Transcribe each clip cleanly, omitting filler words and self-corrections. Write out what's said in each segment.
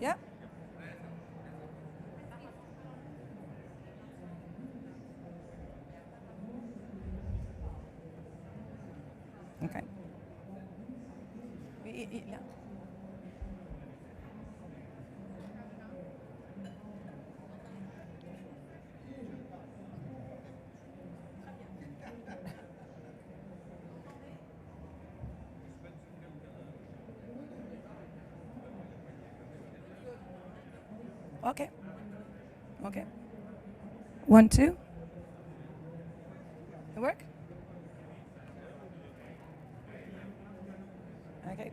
Yeah. Okay. Yeah. Okay. Okay. 1, 2. It work? Okay.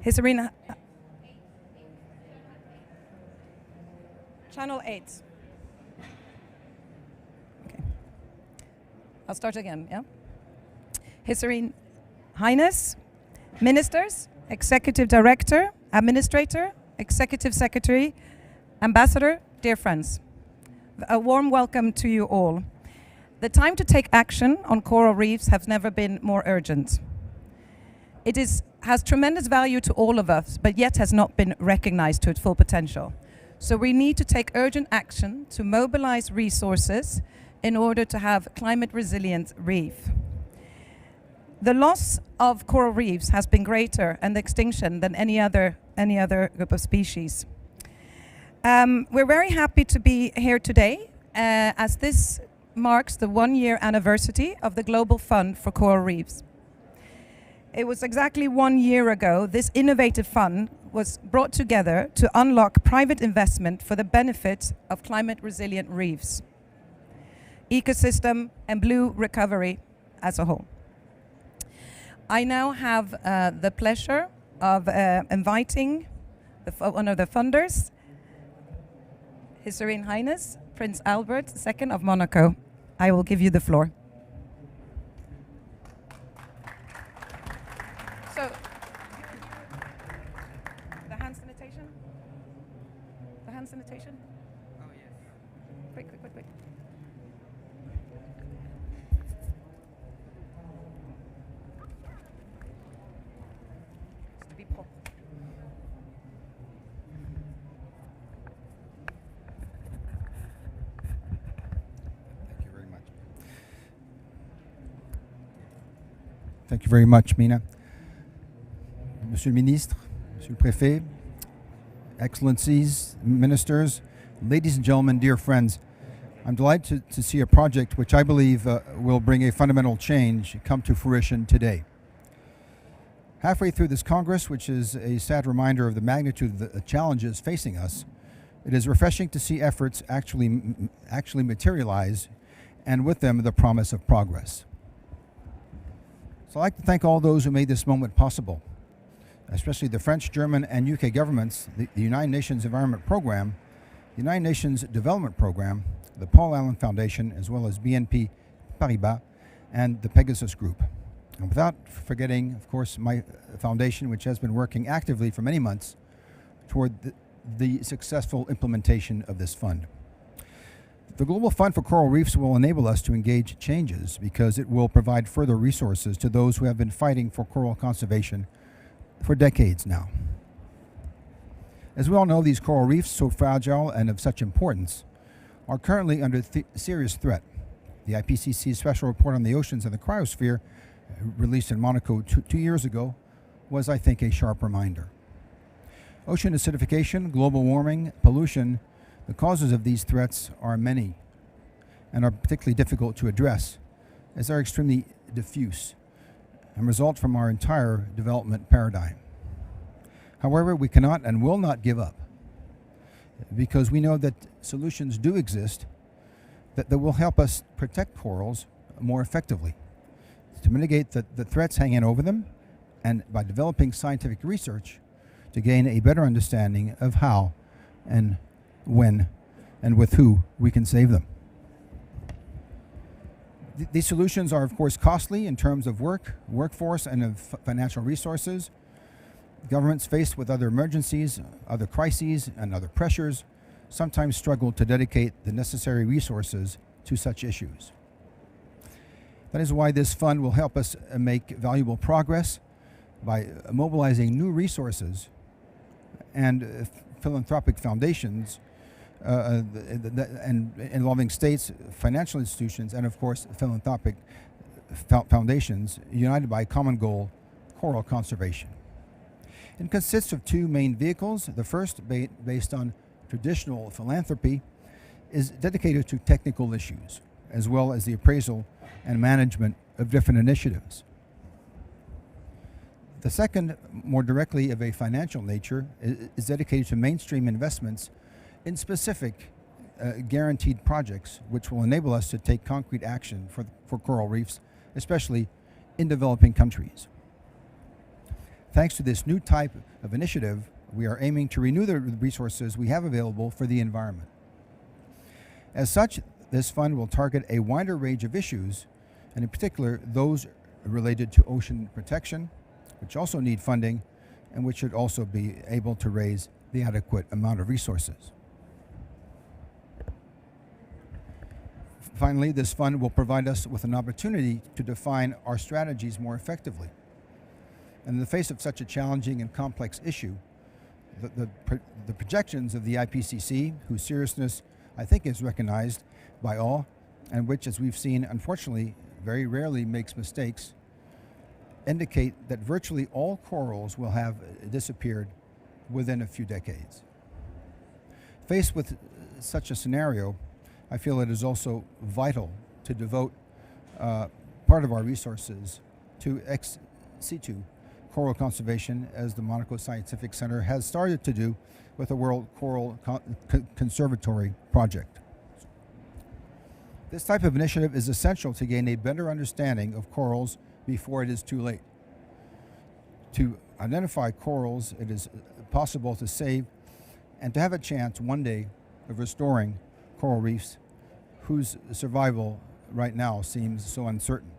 His arena. Channel 8. Okay. I'll start again, yeah? His Serene Highness, Ministers, Executive Director, Administrator, Executive Secretary, Ambassador, dear friends. A warm welcome to you all. The time to take action on coral reefs has never been more urgent. It has tremendous value to all of us, but yet has not been recognized to its full potential. So we need to take urgent action to mobilize resources in order to have climate resilient reef. The loss of coral reefs has been greater and extinction than any other group of species. We're very happy to be here today as this marks the 1-year anniversary of the Global Fund for Coral Reefs. It was exactly 1 year ago this innovative fund was brought together to unlock private investment for the benefit of climate resilient reefs, ecosystem and blue recovery as a whole. I now have the pleasure of inviting one of the funders, His Serene Highness, Prince Albert II of Monaco. I will give you the floor. So, the hand sanitation? The hand sanitation? Oh, yes. Quick, quick, quick, quick. Just be pop. Thank you very much. Thank you very much, Mina. Monsieur le Ministre, Monsieur le Préfet, Excellencies, Ministers, ladies and gentlemen, dear friends, I'm delighted to see a project which I believe will bring a fundamental change come to fruition today. Halfway through this Congress, which is a sad reminder of the magnitude of the challenges facing us, it is refreshing to see efforts actually materialize, and with them the promise of progress. So I'd like to thank all those who made this moment possible, especially the French, German, and UK governments, the United Nations Environment Programme, the United Nations Development Programme, the Paul Allen Foundation, as well as BNP Paribas, and the Pegasus Group. And without forgetting, of course, my foundation, which has been working actively for many months toward the successful implementation of this fund. The Global Fund for Coral Reefs will enable us to engage changes because it will provide further resources to those who have been fighting for coral conservation for decades now. As we all know, these coral reefs, so fragile and of such importance, are currently under serious threat. The IPCC Special Report on the Oceans and the Cryosphere, released in Monaco 2 years ago, was, I think, a sharp reminder. Ocean acidification, global warming, pollution, the causes of these threats are many and are particularly difficult to address, as they're extremely diffuse and result from our entire development paradigm. However, we cannot and will not give up, because we know that solutions do exist that will help us protect corals more effectively, to mitigate the threats hanging over them, and by developing scientific research to gain a better understanding of how and when and with who we can save them. These solutions are, of course, costly in terms of workforce, and of financial resources. Governments faced with other emergencies, other crises, and other pressures sometimes struggle to dedicate the necessary resources to such issues. That is why this fund will help us make valuable progress by mobilizing new resources and philanthropic foundations and involving states, financial institutions, and of course philanthropic foundations united by a common goal, coral conservation. It consists of two main vehicles. The first, based on traditional philanthropy, is dedicated to technical issues, as well as the appraisal and management of different initiatives. The second, more directly of a financial nature, is dedicated to mainstream investments in specific guaranteed projects, which will enable us to take concrete action for coral reefs, especially in developing countries. Thanks to this new type of initiative, we are aiming to renew the resources we have available for the environment. As such, this fund will target a wider range of issues, and in particular those related to ocean protection, which also need funding and which should also be able to raise the adequate amount of resources. Finally, this fund will provide us with an opportunity to define our strategies more effectively. And in the face of such a challenging and complex issue, the projections of the IPCC, whose seriousness I think is recognized by all, and which, as we've seen, unfortunately, very rarely makes mistakes, indicate that virtually all corals will have disappeared within a few decades. Faced with such a scenario, I feel it is also vital to devote part of our resources to ex situ coral conservation, as the Monaco Scientific Center has started to do with the World Coral Conservatory project. This type of initiative is essential to gain a better understanding of corals before it is too late. To identify corals it is possible to save and to have a chance one day of restoring coral reefs whose survival right now seems so uncertain.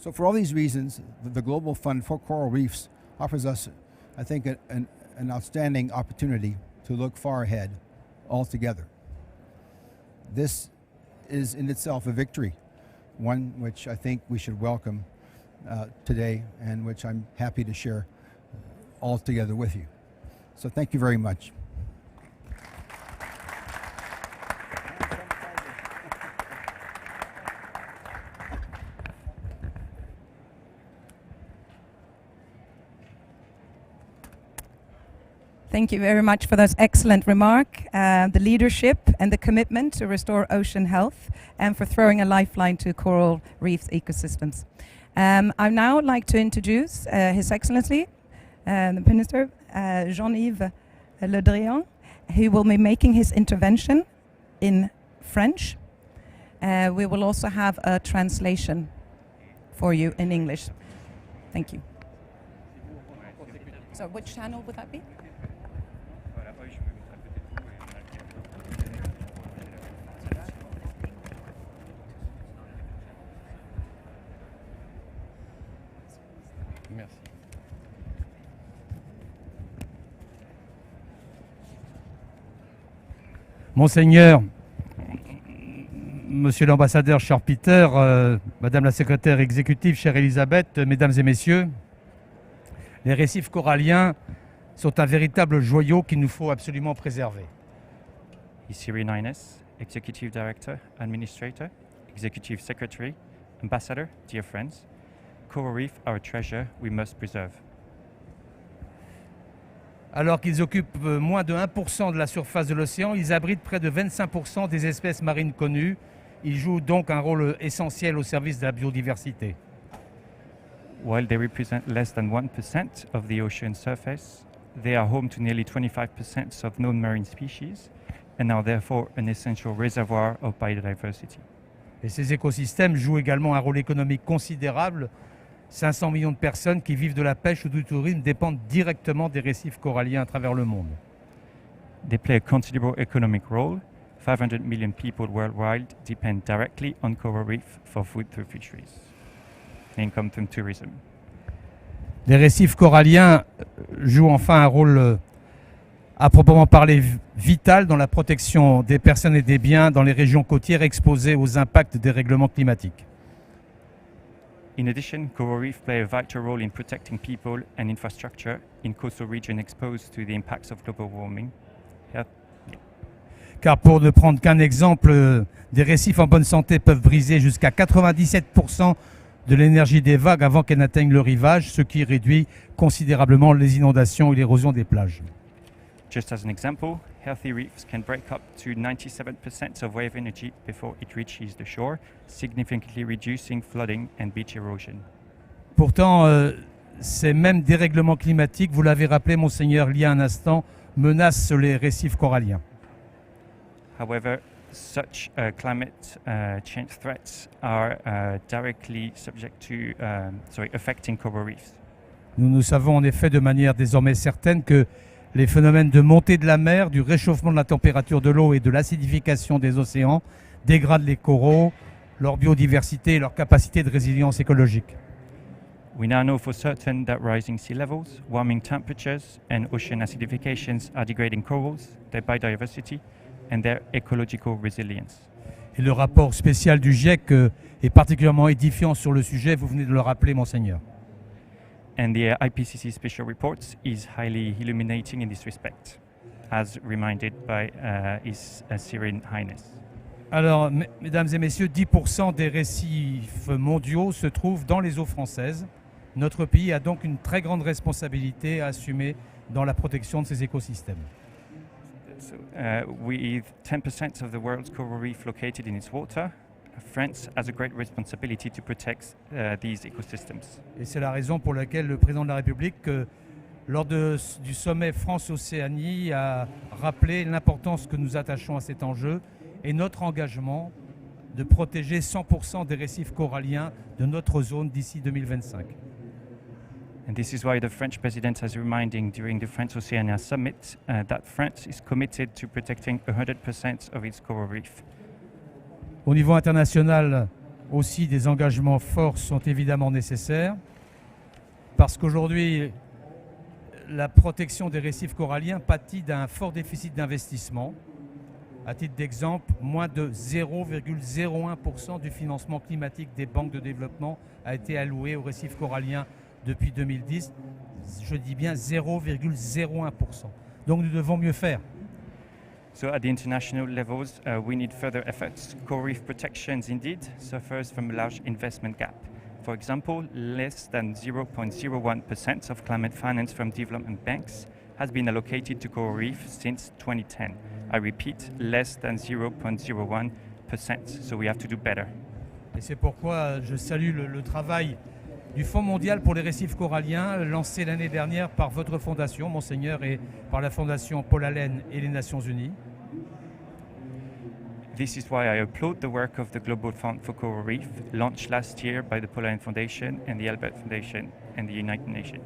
So for all these reasons, the Global Fund for Coral Reefs offers us, I think, an outstanding opportunity to look far ahead altogether. This is in itself a victory, one which I think we should welcome today and which I'm happy to share all together with you. So thank you very much. Thank you very much for those excellent remarks, the leadership and the commitment to restore ocean health, and for throwing a lifeline to coral reefs ecosystems. I'd now like to introduce His Excellency, the Minister, Jean-Yves Le Drian, who will be making his intervention in French. We will also have a translation for you in English. Thank you. So which channel would that be? Merci. Monseigneur, Monsieur l'ambassadeur, cher Peter, Madame la secrétaire exécutive, chère Elisabeth, Mesdames et Messieurs, les récifs coralliens sont un véritable joyau qu'il nous faut absolument préserver. His Serene Highness, Executive Director, Administrator, Executive Secretary, Ambassador, dear friends, coral reefs are a treasure we must preserve. Alors qu'ils occupent moins de 1% de la surface de l'océan, ils abritent près de 25% des espèces marines connues. Ils jouent donc un rôle essentiel au service de la biodiversité. While they represent less than 1% of the ocean surface, they are home to nearly 25% of known marine species and are therefore an essential reservoir of biodiversity. Et ces écosystèmes jouent également un rôle économique considérable. 500 millions de personnes qui vivent de la pêche ou du tourisme dépendent directement des récifs coralliens à travers le monde. They play a considerable economic role. 500 million people worldwide depend directly on coral reef for food through fisheries. Income from tourism. Les récifs coralliens jouent enfin un rôle à proprement parler vital dans la protection des personnes et des biens dans les régions côtières exposées aux impacts des règlements climatiques. In addition, coral reefs play a vital role in protecting people and infrastructure in coastal regions exposed to the impacts of global warming. Car pour ne prendre qu'un exemple, des récifs en bonne santé peuvent briser jusqu'à 97% de l'énergie des vagues avant qu'elles n'atteignent le rivage, ce qui réduit considérablement les inondations et l'érosion des plages. Just as an example, healthy reefs can break up to 97% of wave energy before it reaches the shore, significantly reducing flooding and beach erosion. Pourtant, ces mêmes dérèglements climatiques, vous l'avez rappelé, Monseigneur, il y a un instant, menacent les récifs coralliens. However, such climate change threats are directly subject to affecting coral reefs. Nous savons en effet de manière désormais certaine que les phénomènes de montée de la mer, du réchauffement de la température de l'eau et de l'acidification des océans dégradent les coraux, leur biodiversité et leur capacité de résilience écologique. We now know for certain that rising sea levels, warming temperatures and ocean acidifications are degrading corals, their biodiversity and their ecological resilience. Et le rapport spécial du GIEC est particulièrement édifiant sur le sujet, vous venez de le rappeler, Monseigneur. And the IPCC special report is highly illuminating in this respect, as reminded by His Serene Highness. Alors, mesdames et messieurs, 10% des récifs mondiaux se trouvent dans les eaux françaises. Notre pays a donc une très grande responsabilité à assumer dans la protection de ces écosystèmes. So, with 10% of the world's coral reef located in its water, France has a great responsibility to protect these ecosystems. Et c'est la raison pour laquelle le président de la République, lors du sommet France-Océanie, a rappelé l'importance que nous attachons à cet enjeu et notre engagement de protéger 100% des récifs coralliens de notre zone d'ici 2025. And this is why the French president has reminding during the France-Oceania summit that France is committed to protecting 100% of its coral reef. Au niveau international aussi, des engagements forts sont évidemment nécessaires parce qu'aujourd'hui, la protection des récifs coralliens pâtit d'un fort déficit d'investissement. À titre d'exemple, moins de 0,01% du financement climatique des banques de développement a été alloué aux récifs coralliens depuis 2010. Je dis bien 0,01%. Donc nous devons mieux faire. So at the international levels, we need further efforts. Coral reef protections indeed suffers from a large investment gap. For example, less than 0.01% of climate finance from development banks has been allocated to coral reef since 2010. I repeat, less than 0.01%. So we have to do better. Et c'est pourquoi je salue le travail du Fonds mondial pour les récifs coralliens, lancé l'année dernière par votre fondation, Monseigneur, et par la fondation Paul Allen et les Nations Unies. This is why I applaud the work of the Global Fund for Coral Reef, launched last year by the Paul Allen Foundation and the Albert Foundation and the United Nations.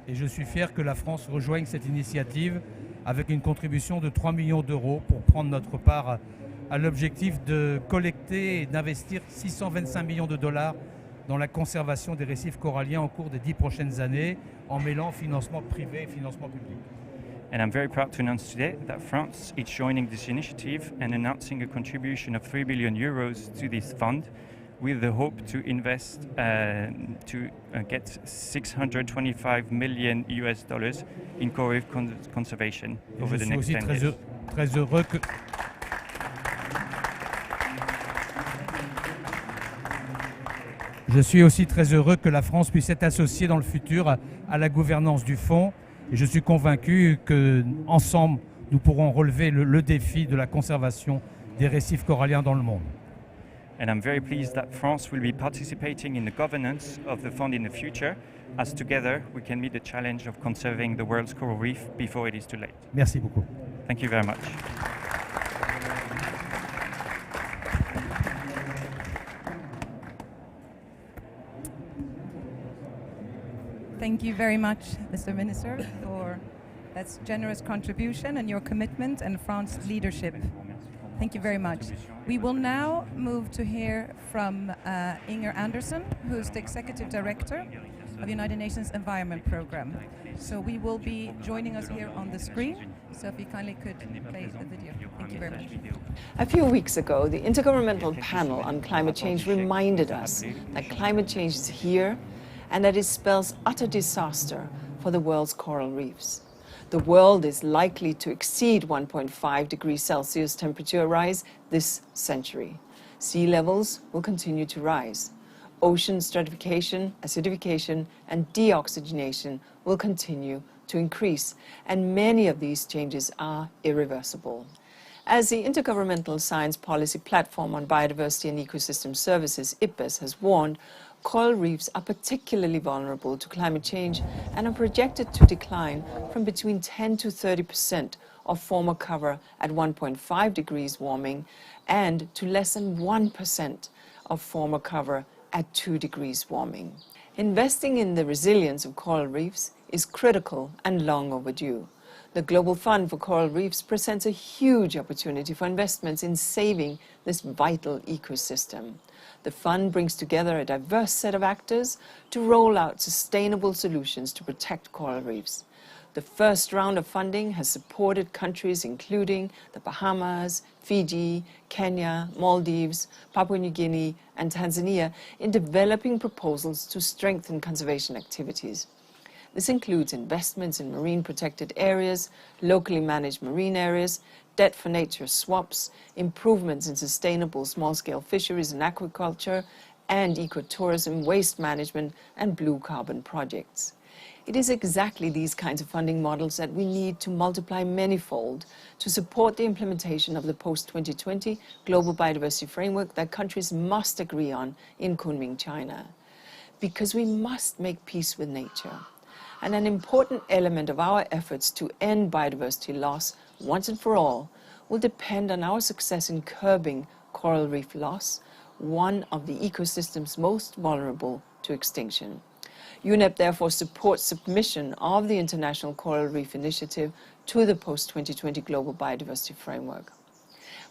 Et je suis fier que la France rejoigne cette initiative avec une contribution de 3 millions d'euros pour prendre notre part à l'objectif de collecter et d'investir 625 millions de dollars dans la conservation des récifs coralliens au cours des 10 prochaines années, en mêlant financement privé et financement public. And I'm very proud to announce today that France is joining this initiative and announcing a contribution of 3 billion euros to this fund, with the hope to invest get 625 million US dollars in coral reef conservation over the next 10 years. Très heureux que Je suis aussi très heureux que la France puisse être associée dans le futur à la gouvernance du fonds et je suis convaincu qu'ensemble, nous pourrons relever le défi de la conservation des récifs coralliens dans le monde. And I'm very pleased that France will be participating in the governance of the fund in the future, as together we can meet the challenge of conserving the world's coral reef before it is too late. Merci beaucoup. Thank you very much. Thank you very much, Mr. Minister, for that generous contribution and your commitment and France's leadership. Thank you very much. We will now move to hear from Inger Anderson, who's the Executive Director of United Nations Environment Programme. So we will be joining us here on the screen. So if you kindly could play the video. Thank you very much. A few weeks ago, the Intergovernmental Panel on Climate Change reminded us that climate change is here and that it spells utter disaster for the world's coral reefs. The world is likely to exceed 1.5 degrees Celsius temperature rise this century. Sea levels will continue to rise. Ocean stratification, acidification, and deoxygenation will continue to increase, and many of these changes are irreversible. As the Intergovernmental Science Policy Platform on Biodiversity and Ecosystem Services, IPBES, has warned, coral reefs are particularly vulnerable to climate change and are projected to decline from between 10 to 30% of former cover at 1.5 degrees warming and to less than 1% of former cover at 2 degrees warming. Investing in the resilience of coral reefs is critical and long overdue. The Global Fund for Coral Reefs presents a huge opportunity for investments in saving this vital ecosystem. The fund brings together a diverse set of actors to roll out sustainable solutions to protect coral reefs. The first round of funding has supported countries including the Bahamas, Fiji, Kenya, Maldives, Papua New Guinea, and Tanzania in developing proposals to strengthen conservation activities. This includes investments in marine protected areas, locally managed marine areas, debt for nature swaps, improvements in sustainable small-scale fisheries and aquaculture, and ecotourism, waste management, and blue carbon projects. It is exactly these kinds of funding models that we need to multiply manyfold to support the implementation of the post-2020 Global Biodiversity Framework that countries must agree on in Kunming, China. Because we must make peace with nature. And an important element of our efforts to end biodiversity loss once and for all will depend on our success in curbing coral reef loss, one of the ecosystems most vulnerable to extinction. UNEP therefore supports submission of the International Coral Reef Initiative to the post-2020 Global Biodiversity Framework.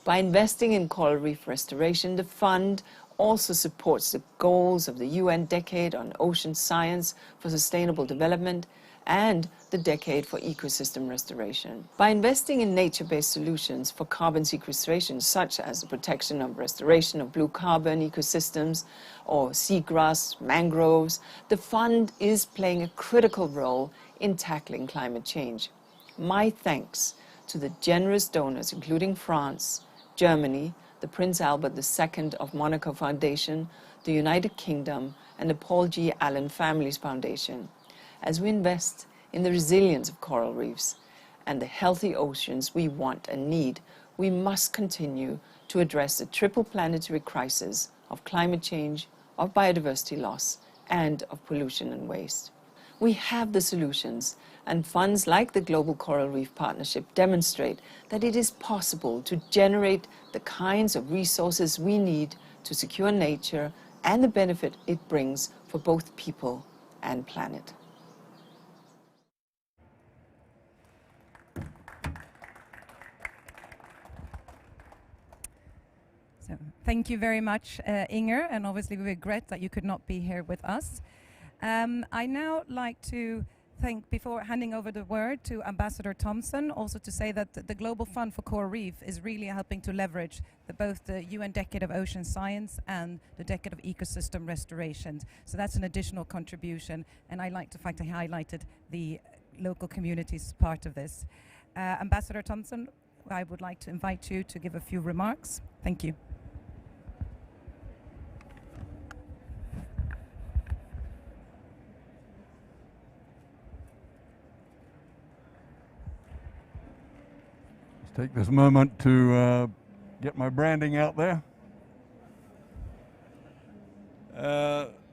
By investing in coral reef restoration, the fund also supports the goals of the UN Decade on Ocean Science for Sustainable Development and the Decade for Ecosystem Restoration. By investing in nature-based solutions for carbon sequestration, such as the protection of restoration of blue carbon ecosystems or seagrass, mangroves, the fund is playing a critical role in tackling climate change. My thanks to the generous donors, including France, Germany, the Prince Albert II of Monaco Foundation, the United Kingdom, and the Paul G. Allen Families Foundation. As we invest in the resilience of coral reefs and the healthy oceans we want and need, we must continue to address the triple planetary crisis of climate change, of biodiversity loss, and of pollution and waste. We have the solutions, and funds like the Global Coral Reef Partnership demonstrate that it is possible to generate the kinds of resources we need to secure nature and the benefit it brings for both people and planet. So, thank you very much, Inger, and obviously we regret that you could not be here with us. I now like to thank, before handing over the word to Ambassador Thompson, also to say that the Global Fund for Coral Reef is really helping to leverage both the UN Decade of Ocean Science and the Decade of Ecosystem Restoration. So that's an additional contribution, and I like the fact I highlighted the local communities part of this. Ambassador Thompson, I would like to invite you to give a few remarks. Thank you. Take this moment to get my branding out there.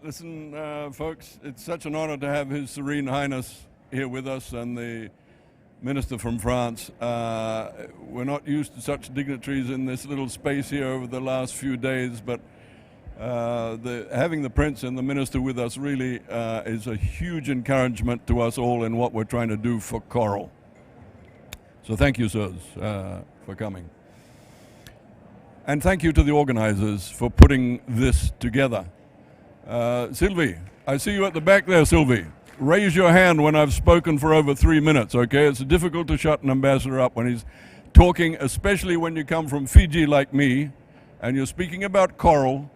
Listen, folks, it's such an honor to have His Serene Highness here with us and the Minister from France. We're not used to such dignitaries in this little space here over the last few days, but having the Prince and the Minister with us really is a huge encouragement to us all in what we're trying to do for coral. So thank you, sirs, for coming. And thank you to the organizers for putting this together. Sylvie, I see you at the back there, Sylvie. Raise your hand when I've spoken for over 3 minutes, okay? It's difficult to shut an ambassador up when he's talking, especially when you come from Fiji like me, and you're speaking about coral,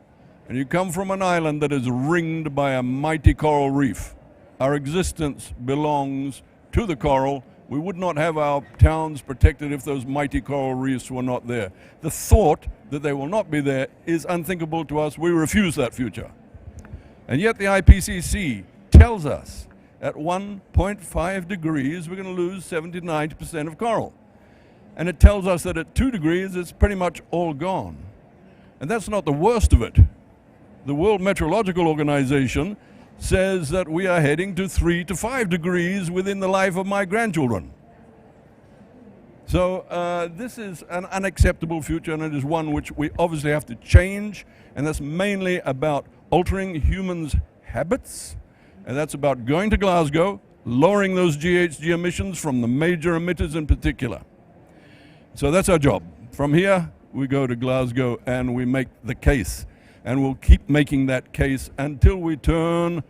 and you come from an island that is ringed by a mighty coral reef. Our existence belongs to the coral. We would not have our towns protected if those mighty coral reefs were not there. The thought that they will not be there is unthinkable to us. We refuse that future. And yet the IPCC tells us at 1.5 degrees we're going to lose 70-90% of coral. And it tells us that at 2 degrees it's pretty much all gone. And that's not the worst of it. The World Meteorological Organization says that we are heading to 3 to 5 degrees within the life of my grandchildren. So this is an unacceptable future, and it is one which we obviously have to change, and that's mainly about altering humans' habits, and that's about going to Glasgow, lowering those GHG emissions from the major emitters in particular. So that's our job. From here, we go to Glasgow and we make the case. And we'll keep making that case until we turn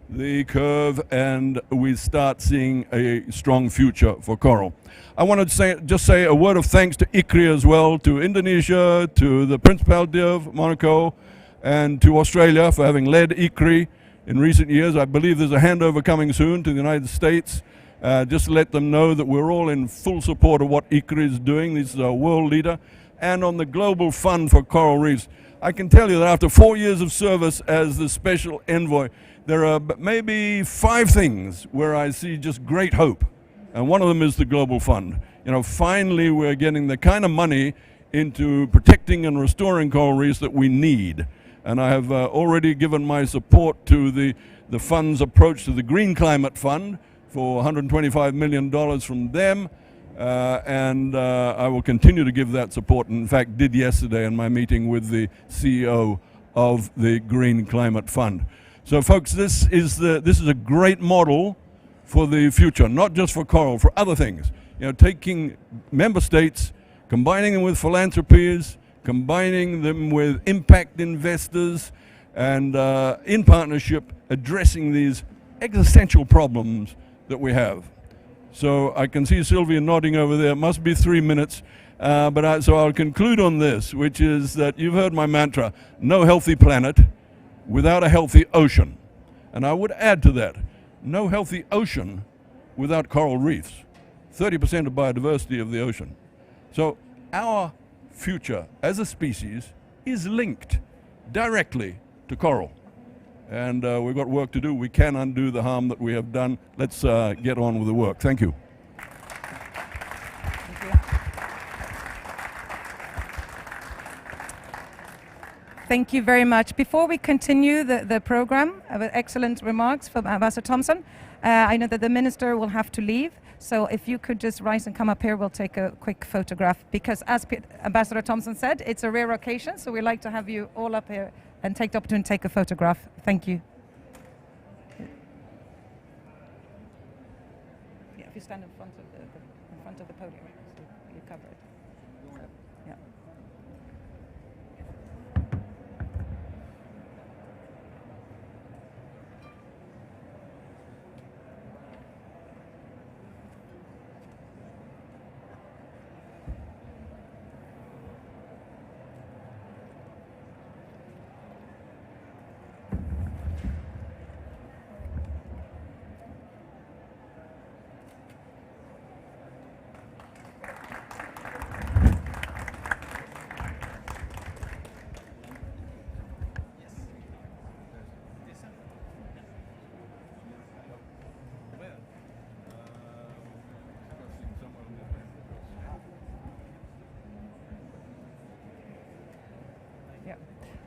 the curve and we start seeing a strong future for coral. I want to just say a word of thanks to ICRI as well, to Indonesia, to the Principality of Monaco, and to Australia for having led ICRI in recent years. I believe there's a handover coming soon to the United States. Just to let them know that we're all in full support of what ICRI is doing. This is our world leader. And on the Global Fund for Coral Reefs, I can tell you that after 4 years of service as the special envoy, there are maybe 5 things where I see just great hope. And one of them is the Global Fund. You know, finally we're getting the kind of money into protecting and restoring coral reefs that we need. And I have already given my support to the fund's approach to the Green Climate Fund for $125 million from them. And I will continue to give that support, and in fact did yesterday in my meeting with the CEO of the Green Climate Fund. So folks, this is a great model for the future, not just for coral, for other things. You know, taking member states, combining them with philanthropies, combining them with impact investors, and in partnership addressing these existential problems that we have. So I can see Sylvia nodding over there. It must be 3 minutes. So I'll conclude on this, which is that you've heard my mantra, no healthy planet without a healthy ocean. And I would add to that, no healthy ocean without coral reefs. 30% of biodiversity of the ocean. So our future as a species is linked directly to coral. And we've got work to do. We can undo the harm that we have done. Let's get on with the work. Thank you. Thank you. Thank you very much. Before we continue the program, with excellent remarks from Ambassador Thompson, I know that the minister will have to leave. So if you could just rise and come up here, we'll take a quick photograph. Because as Ambassador Thompson said, it's a rare occasion, so we'd like to have you all up here and take the opportunity to take a photograph. Thank you. Yeah, if you stand in front of the podium, so you cover it. So, yeah.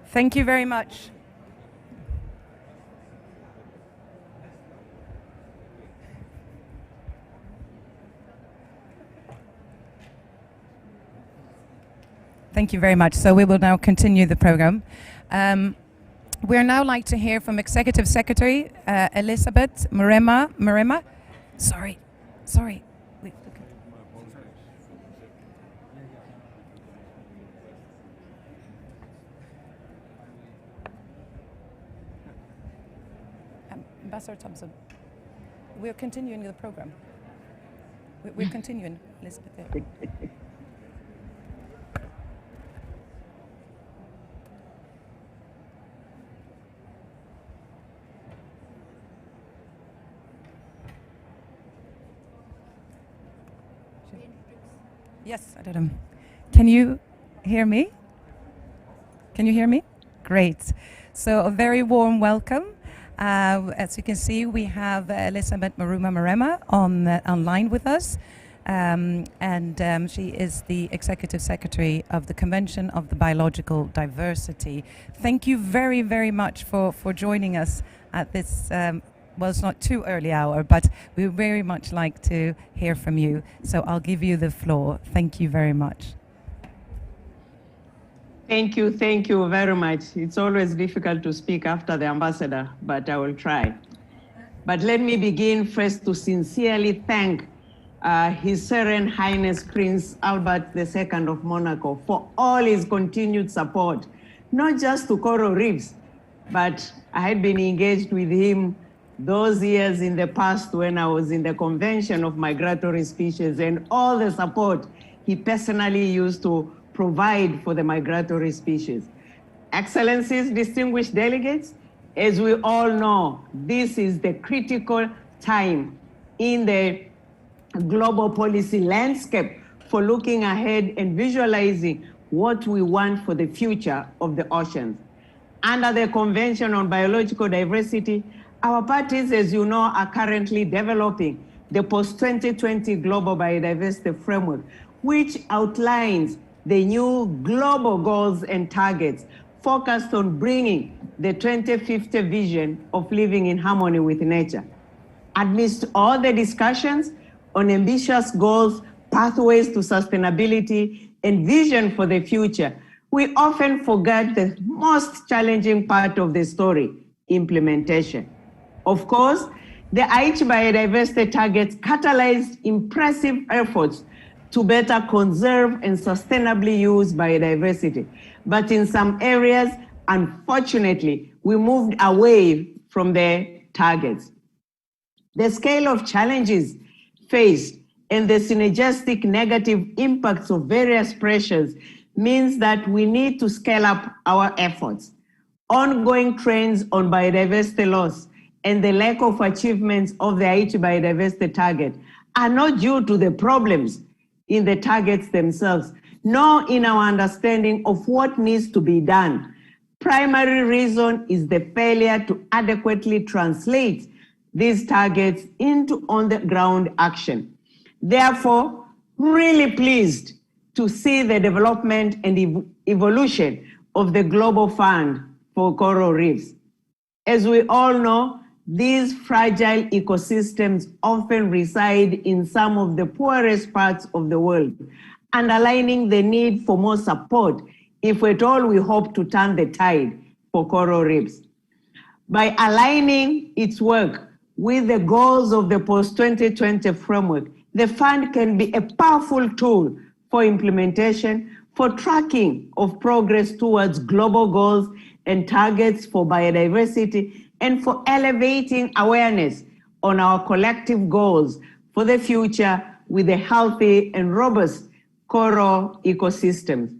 Thank you very much. Thank you very much. So we will now continue the program. We're now like to hear from Executive Secretary Elizabeth Marema. Sorry. Wait, okay. Ambassador Thompson, we're continuing the program. We're continuing, Elizabeth. Yes, I did. Can you hear me? Can you hear me? Great. So a very warm welcome. As you can see, we have Elizabeth Maruma Marema online with us. She is the Executive Secretary of the Convention of the Biological Diversity. Thank you very, very much for joining us at this, well, it's not too early hour, but we would very much like to hear from you. So I'll give you the floor. Thank you very much. Thank you very much. It's always difficult to speak after the ambassador, but I will try. But let me begin first to sincerely thank His Serene Highness Prince Albert II of Monaco for all his continued support, not just to Coral Reefs, but I had been engaged with him those years in the past when I was in the Convention of Migratory Species, and all the support he personally used to provide for the migratory species. Excellencies, distinguished delegates, as we all know, this is the critical time in the global policy landscape for looking ahead and visualizing what we want for the future of the oceans. Under the Convention on Biological Diversity, our parties, as you know, are currently developing the post-2020 Global Biodiversity Framework, which outlines the new global goals and targets focused on bringing the 2050 vision of living in harmony with nature. Amidst all the discussions on ambitious goals, pathways to sustainability, and vision for the future, we often forget the most challenging part of the story, implementation. Of course, the Aichi biodiversity targets catalyzed impressive efforts to better conserve and sustainably use biodiversity. But in some areas, unfortunately, we moved away from the targets. The scale of challenges faced and the synergistic negative impacts of various pressures means that we need to scale up our efforts. Ongoing trends on biodiversity loss and the lack of achievements of the Aichi biodiversity target are not due to the problems in the targets themselves, nor in our understanding of what needs to be done. Primary reason is the failure to adequately translate these targets into on-the-ground action. Therefore, really pleased to see the development and evolution of the Global Fund for Coral Reefs. As we all know, these fragile ecosystems often reside in some of the poorest parts of the world, underlining the need for more support if at all we hope to turn the tide for coral reefs. By aligning its work with the goals of the post-2020 framework, the fund can be a powerful tool for implementation, for tracking of progress towards global goals and targets for biodiversity, and for elevating awareness on our collective goals for the future with a healthy and robust coral ecosystems.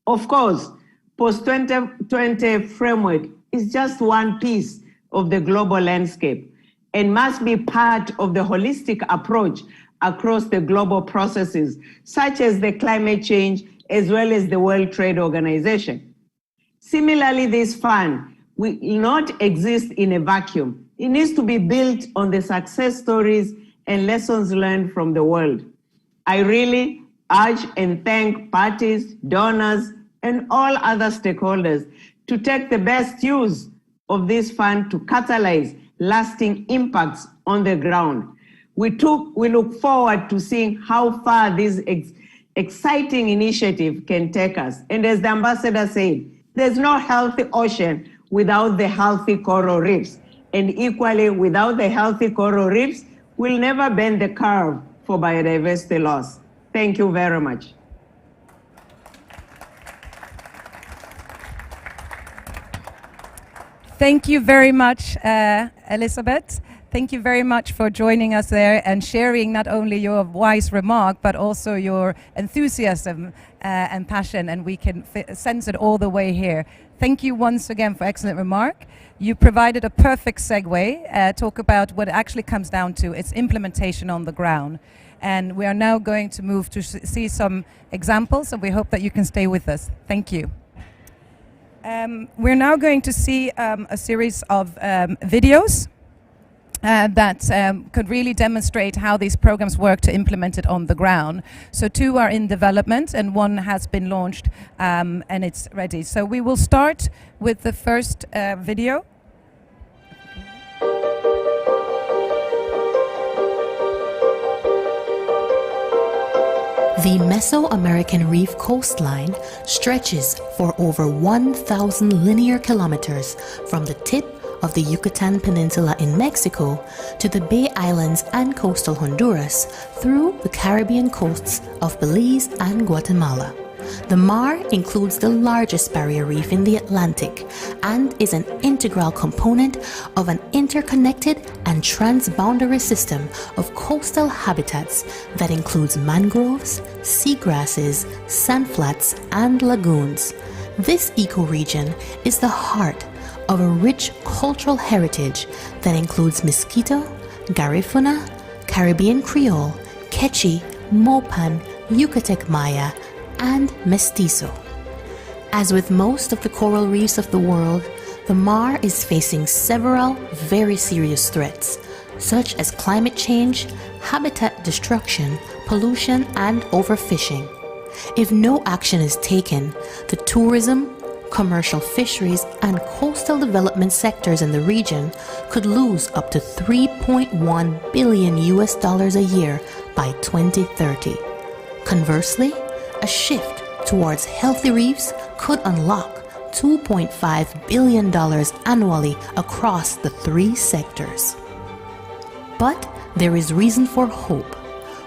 Of course, post-2020 framework is just one piece of the global landscape and must be part of the holistic approach across the global processes, such as the climate change, as well as the World Trade Organization. Similarly, this fund will not exist in a vacuum. It needs to be built on the success stories and lessons learned from the world. I really urge and thank parties, donors, and all other stakeholders to take the best use of this fund to catalyze lasting impacts on the ground. We look forward to seeing how far this exciting initiative can take us. And as the ambassador said, there's no healthy ocean without the healthy coral reefs. And equally, without the healthy coral reefs, we'll never bend the curve for biodiversity loss. Thank you very much. Thank you very much, Elizabeth. Thank you very much for joining us there and sharing not only your wise remark, but also your enthusiasm and passion, and we can sense it all the way here. Thank you once again for excellent remark. You provided a perfect segue, talk about what it actually comes down to. It's implementation on the ground. And we are now going to move to see some examples, and we hope that you can stay with us. Thank you. We're now going to see a series of videos that could really demonstrate how these programs work to implement it on the ground. So 2 are in development and 1 has been launched and it's ready. So we will start with the first video. The Mesoamerican Reef coastline stretches for over 1,000 linear kilometers from the tip of the Yucatan Peninsula in Mexico to the Bay Islands and coastal Honduras through the Caribbean coasts of Belize and Guatemala. The Mar includes the largest barrier reef in the Atlantic and is an integral component of an interconnected and transboundary system of coastal habitats that includes mangroves, seagrasses, sandflats, and lagoons. This ecoregion is the heart of a rich cultural heritage that includes Mosquito, Garifuna, Caribbean Creole, Quechua, Mopan, Yucatec Maya, and Mestizo. As with most of the coral reefs of the world, the Mar is facing several very serious threats, such as climate change, habitat destruction, pollution, and overfishing. If no action is taken, the tourism, commercial fisheries, and coastal development sectors in the region could lose up to $3.1 billion a year by 2030. Conversely, a shift towards healthy reefs could unlock $2.5 billion annually across the 3 sectors. But there is reason for hope.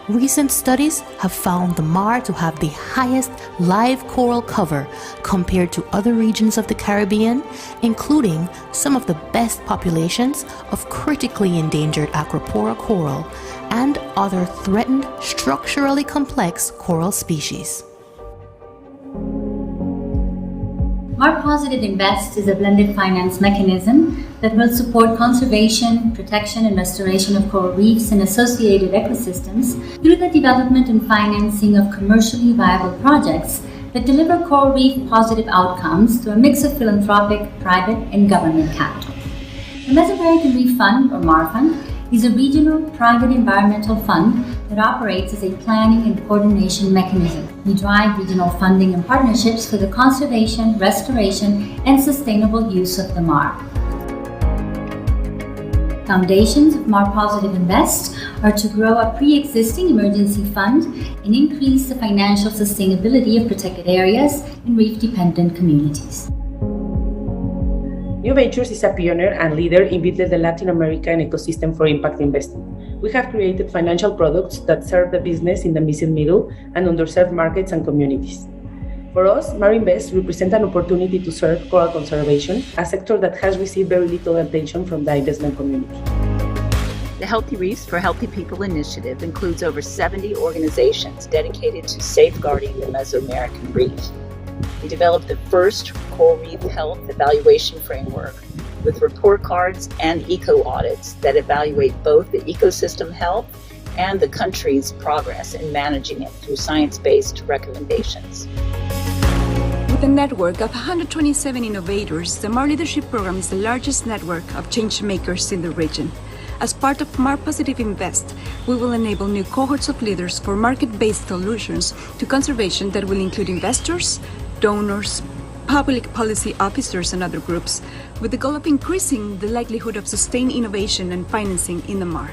Recent studies have found the Mar to have the highest live coral cover compared to other regions of the Caribbean, including some of the best populations of critically endangered acropora coral and other threatened structurally complex coral species. Mar Positive Invest is a blended finance mechanism that will support conservation, protection, and restoration of coral reefs and associated ecosystems through the development and financing of commercially viable projects that deliver coral reef positive outcomes through a mix of philanthropic, private, and government capital. The Mesoamerican Reef Fund, or MAR Fund, is a regional private environmental fund that operates as a planning and coordination mechanism. We drive regional funding and partnerships for the conservation, restoration, and sustainable use of the Mar. Foundations of Mar Positive Invest are to grow a pre-existing emergency fund and increase the financial sustainability of protected areas and reef-dependent communities. New Ventures is a pioneer and leader in building the Latin American ecosystem for impact investing. We have created financial products that serve the business in the missing middle and underserved markets and communities. For us, Mar Invest represents an opportunity to serve coral conservation, a sector that has received very little attention from the investment community. The Healthy Reefs for Healthy People initiative includes over 70 organizations dedicated to safeguarding the Mesoamerican reef. We developed the first coral reef health evaluation framework with report cards and eco audits that evaluate both the ecosystem health and the country's progress in managing it through science-based recommendations. With a network of 127 innovators, the Mar Leadership Program is the largest network of change makers in the region. As part of Mar Positive Invest, we will enable new cohorts of leaders for market-based solutions to conservation that will include investors, donors, public policy officers, and other groups, with the goal of increasing the likelihood of sustained innovation and financing in the Mar.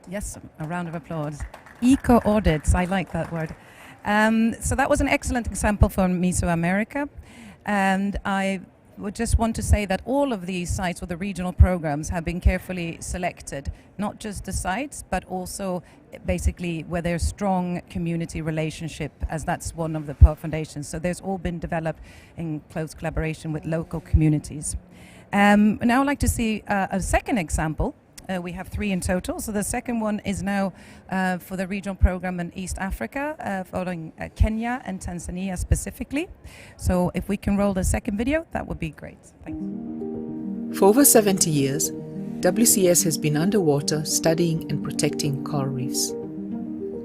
Yes, a round of applause. Eco audits, I like that word. So that was an excellent example from Mesoamerica. And I would just want to say that all of these sites or the regional programs have been carefully selected, not just the sites, but also basically where there's strong community relationship, as that's one of the foundations. So there's all been developed in close collaboration with local communities. Now I'd like to see a second example. We have 3 in total. So the second one is now for the regional program in East Africa, following Kenya and Tanzania specifically. So if we can roll the second video, that would be great. Thanks. For over 70 years, WCS has been underwater studying and protecting coral reefs.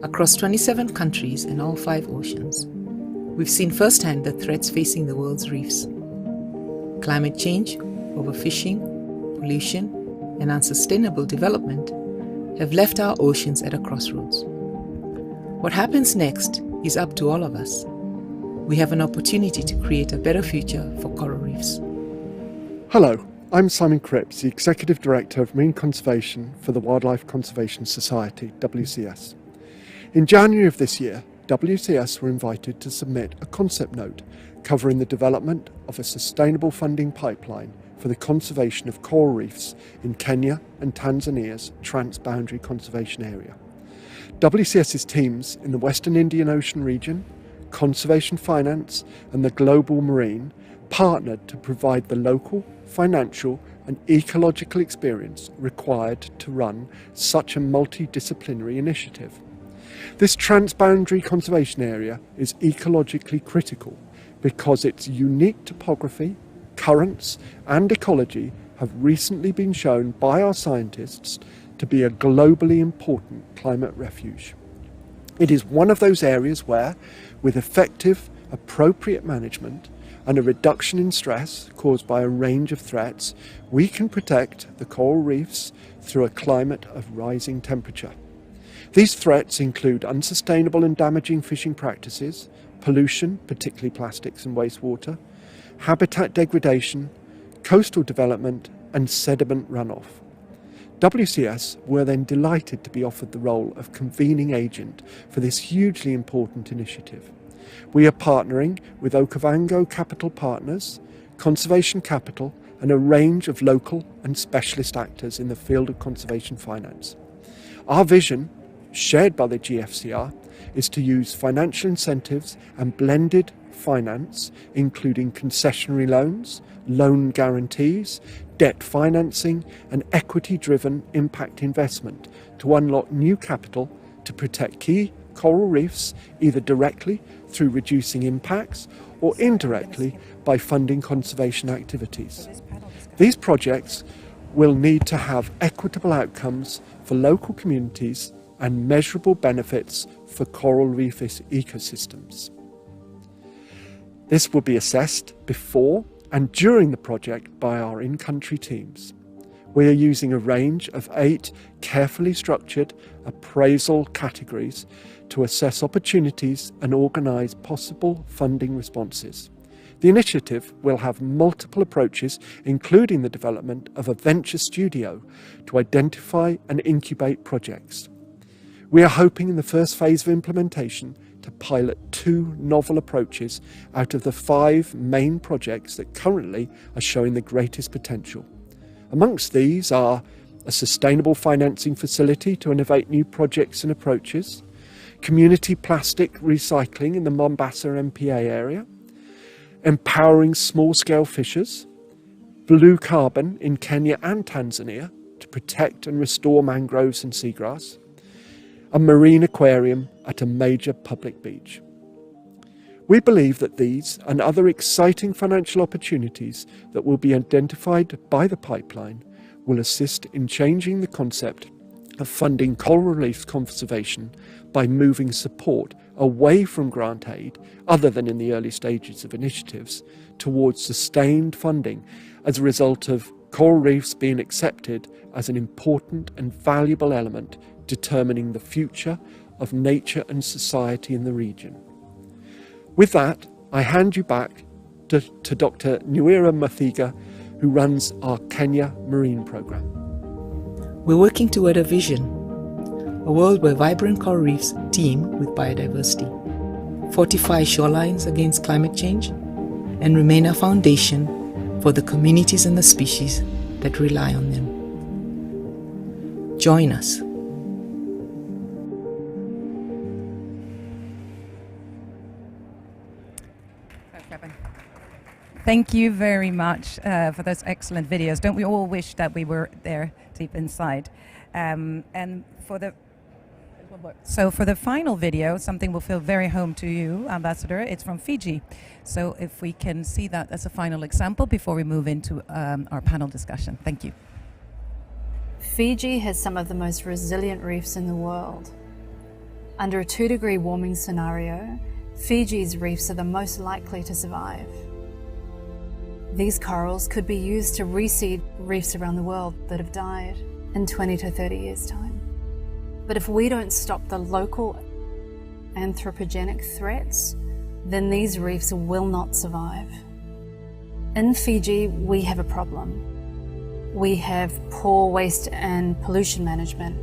Across 27 countries and all 5 oceans, we've seen firsthand the threats facing the world's reefs. Climate change, overfishing, pollution, and unsustainable development have left our oceans at a crossroads. What happens next is up to all of us. We have an opportunity to create a better future for coral reefs. Hello, I'm Simon Cripps, the Executive Director of Marine Conservation for the Wildlife Conservation Society, WCS. In January of this year, WCS were invited to submit a concept note covering the development of a sustainable funding pipeline for the conservation of coral reefs in Kenya and Tanzania's Trans-Boundary Conservation Area. WCS's teams in the Western Indian Ocean region, Conservation Finance and the Global Marine partnered to provide the local, financial and ecological experience required to run such a multidisciplinary initiative. This Trans-Boundary Conservation Area is ecologically critical because its unique topography, currents and ecology have recently been shown by our scientists to be a globally important climate refuge. It is one of those areas where, with effective, appropriate management and a reduction in stress caused by a range of threats, we can protect the coral reefs through a climate of rising temperature. These threats include unsustainable and damaging fishing practices, pollution, particularly plastics and wastewater, habitat degradation, coastal development and sediment runoff. WCS were then delighted to be offered the role of convening agent for this hugely important initiative. We are partnering with Okavango Capital Partners, Conservation Capital and a range of local and specialist actors in the field of conservation finance. Our vision, shared by the GFCR, is to use financial incentives and blended finance, including concessionary loans, loan guarantees, debt financing and equity-driven impact investment to unlock new capital to protect key coral reefs, either directly through reducing impacts or indirectly by funding conservation activities. These projects will need to have equitable outcomes for local communities and measurable benefits for coral reef ecosystems. This will be assessed before and during the project by our in-country teams. We are using a range of 8 carefully structured appraisal categories to assess opportunities and organise possible funding responses. The initiative will have multiple approaches, including the development of a venture studio to identify and incubate projects. We are hoping in the first phase of implementation to pilot 2 novel approaches out of the 5 main projects that currently are showing the greatest potential. Amongst these are a sustainable financing facility to innovate new projects and approaches, community plastic recycling in the Mombasa MPA area, empowering small-scale fishers, blue carbon in Kenya and Tanzania to protect and restore mangroves and seagrass, a marine aquarium at a major public beach. We believe that these and other exciting financial opportunities that will be identified by the pipeline will assist in changing the concept of funding coral reef conservation by moving support away from grant aid, other than in the early stages of initiatives, towards sustained funding as a result of coral reefs being accepted as an important and valuable element determining the future of nature and society in the region. With that, I hand you back to Dr. Nwira Mathiga, who runs our Kenya Marine Programme. We're working toward a vision, a world where vibrant coral reefs teem with biodiversity, fortify shorelines against climate change, and remain a foundation for the communities and the species that rely on them. Join us. Thank you very much for those excellent videos. Don't we all wish that we were there deep inside? And for the final video, something will feel very home to you, Ambassador. It's from Fiji. So if we can see that as a final example before we move into our panel discussion. Thank you. Fiji has some of the most resilient reefs in the world. Under a 2-degree warming scenario, Fiji's reefs are the most likely to survive. These corals could be used to reseed reefs around the world that have died in 20 to 30 years' time. But if we don't stop the local anthropogenic threats, then these reefs will not survive. In Fiji, we have a problem. We have poor waste and pollution management.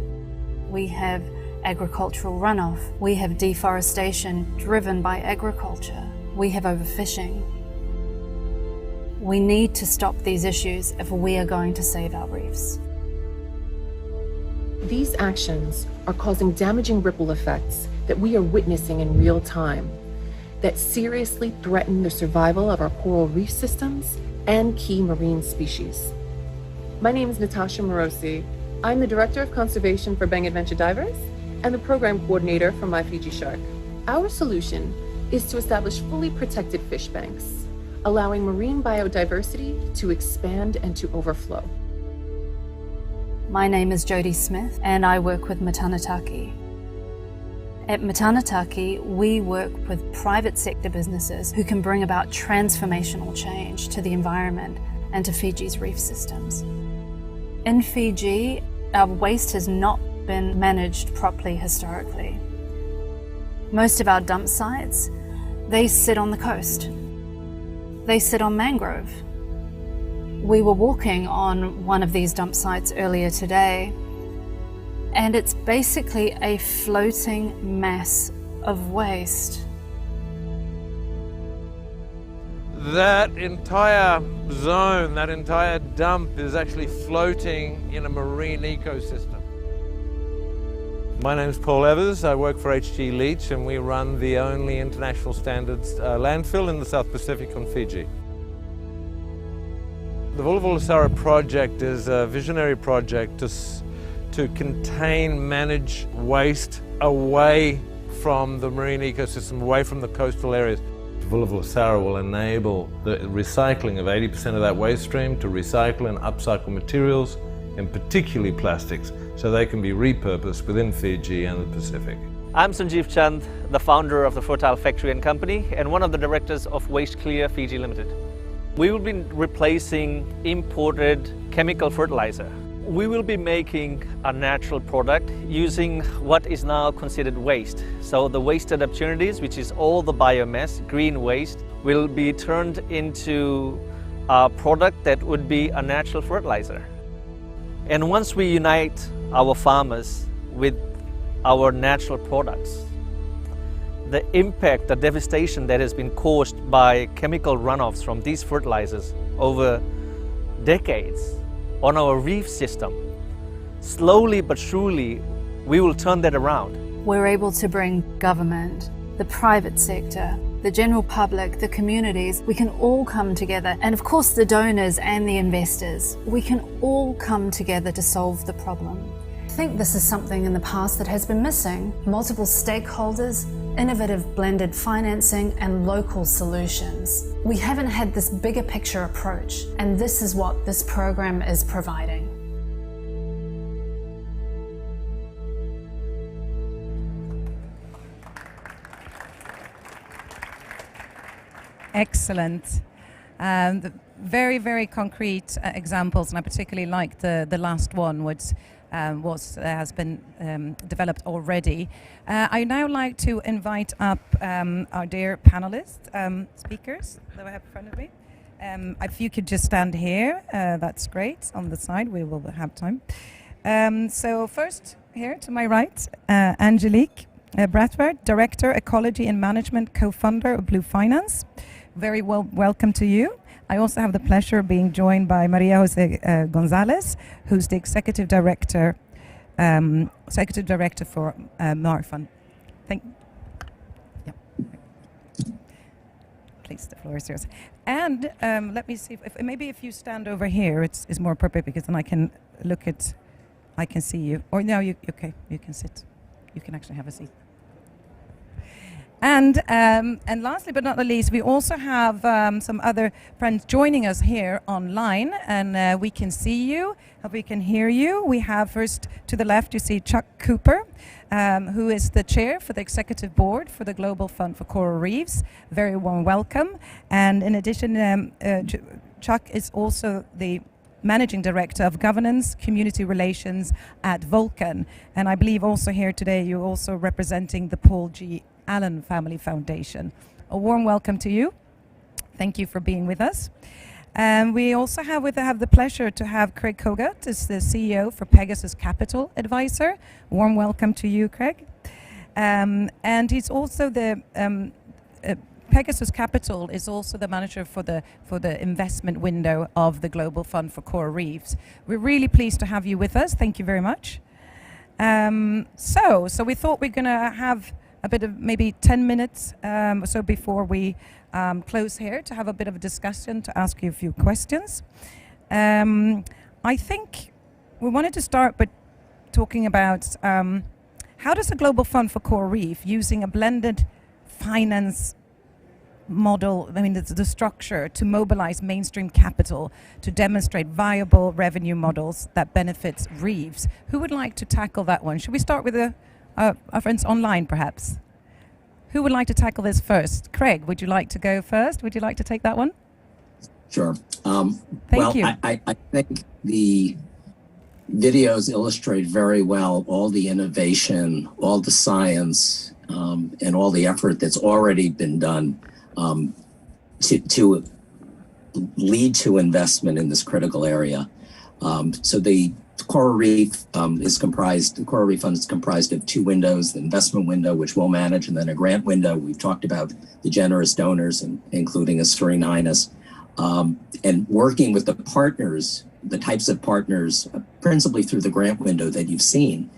We have agricultural runoff. We have deforestation driven by agriculture. We have overfishing. We need to stop these issues if we are going to save our reefs. These actions are causing damaging ripple effects that we are witnessing in real time that seriously threaten the survival of our coral reef systems and key marine species. My name is Natasha Morosi. I'm the Director of Conservation for Bang Adventure Divers and the Program Coordinator for My Fiji Shark. Our solution is to establish fully protected fish banks, allowing marine biodiversity to expand and to overflow. My name is Jodie Smith and I work with Matanataki. At Matanataki, we work with private sector businesses who can bring about transformational change to the environment and to Fiji's reef systems. In Fiji, our waste has not been managed properly historically. Most of our dump sites, they sit on the coast. They sit on mangrove. We were walking on one of these dump sites earlier today, and it's basically a floating mass of waste. That entire zone, that entire dump is actually floating in a marine ecosystem. My name is Paul Evers. I work for HG Leach and we run the only international standards landfill in the South Pacific on Fiji. The Vulavulesara project is a visionary project to contain, manage waste away from the marine ecosystem, away from the coastal areas. Vulavulesara will enable the recycling of 80% of that waste stream to recycle and upcycle materials, and particularly plastics, so they can be repurposed within Fiji and the Pacific. I'm Sanjeev Chand, the founder of the Fertile Factory and Company and one of the directors of Waste Clear Fiji Limited. We will be replacing imported chemical fertilizer. We will be making a natural product using what is now considered waste. So the wasted opportunities, which is all the biomass, green waste, will be turned into a product that would be a natural fertilizer. And once we unite our farmers with our natural products, the impact, the devastation that has been caused by chemical runoffs from these fertilizers over decades on our reef system, slowly but surely we will turn that around. We're able to bring government, the private sector, the general public, the communities, we can all come together, and of course the donors and the investors. We can all come together to solve the problem. I think this is something in the past that has been missing. Multiple stakeholders, innovative blended financing, and local solutions. We haven't had this bigger picture approach, and this is what this program is providing. Excellent. The very, very concrete examples, and I particularly like the last one, which has been developed already. I now like to invite up our dear panelists, speakers that I have in front of me. If you could just stand here, that's great. On the side, we will have time. So first, here to my right, Angelique Brathwaite, Director, Ecology and Management, co-founder of Blue Finance. Very welcome to you. I also have the pleasure of being joined by Maria Jose Gonzalez, who's the Executive Director for Mark Fund. Please, the floor is yours. And let me see, maybe if you stand over here, it's more appropriate because then I can see you. Or no, okay, you can sit. You can actually have a seat. And lastly but not the least, we also have some other friends joining us here online, and we can see you, we can hear you. We have first to the left, you see Chuck Cooper, who is the chair for the executive board for the Global Fund for Coral Reefs. Very warm welcome. And in addition, Chuck is also the Managing Director of Governance, Community Relations at Vulcan. And I believe also here today you're also representing the Paul G. Allen Family Foundation. A warm welcome to you. Thank you for being with us. And we also have the pleasure to have Craig Kogut, is the CEO for Pegasus Capital Advisor. Warm welcome to you, Craig. And he's also the Pegasus Capital is also the manager for the investment window of the Global Fund for Coral Reefs. We're really pleased to have you with us. Thank you very much. So we thought we're going to have a bit of maybe 10 minutes or so before we close here to have a bit of a discussion, to ask you a few questions. I think we wanted to start by talking about how does the Global Fund for Coral Reef, using a blended finance model, I mean the structure, to mobilize mainstream capital to demonstrate viable revenue models that benefits reefs. Who would like to tackle that one? Should we start with our friends online, perhaps? Who would like to tackle this first? Craig, would you like to go first? Would you like to take that one? Sure. Thank you. I think the videos illustrate very well all the innovation, all the science, and all the effort that's already been done to lead to investment in this critical area. So the Coral Reef the Coral Reef Fund is comprised of two windows: the investment window, which we'll manage, and then a grant window. We've talked about the generous donors, including His Serene Highness, and working with the partners, the types of partners, principally through the grant window that you've seen.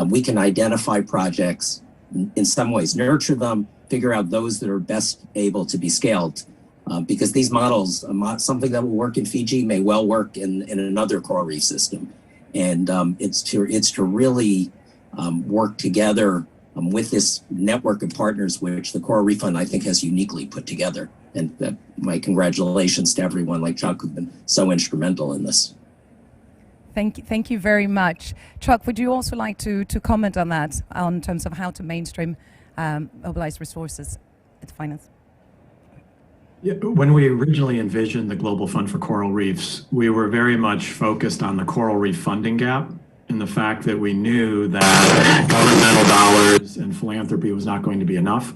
We can identify projects, in some ways nurture them, figure out those that are best able to be scaled. Because these models, something that will work in Fiji may well work in another coral reef system. And it's to really work together with this network of partners, which the Coral Reef Fund, I think, has uniquely put together. And my congratulations to everyone like Chuck, who've been so instrumental in this. Thank you very much. Chuck, would you also like to comment on that, in terms of how to mainstream mobilize resources at finance? Yeah, when we originally envisioned the Global Fund for Coral Reefs, we were very much focused on the coral reef funding gap and the fact that we knew that governmental dollars and philanthropy was not going to be enough.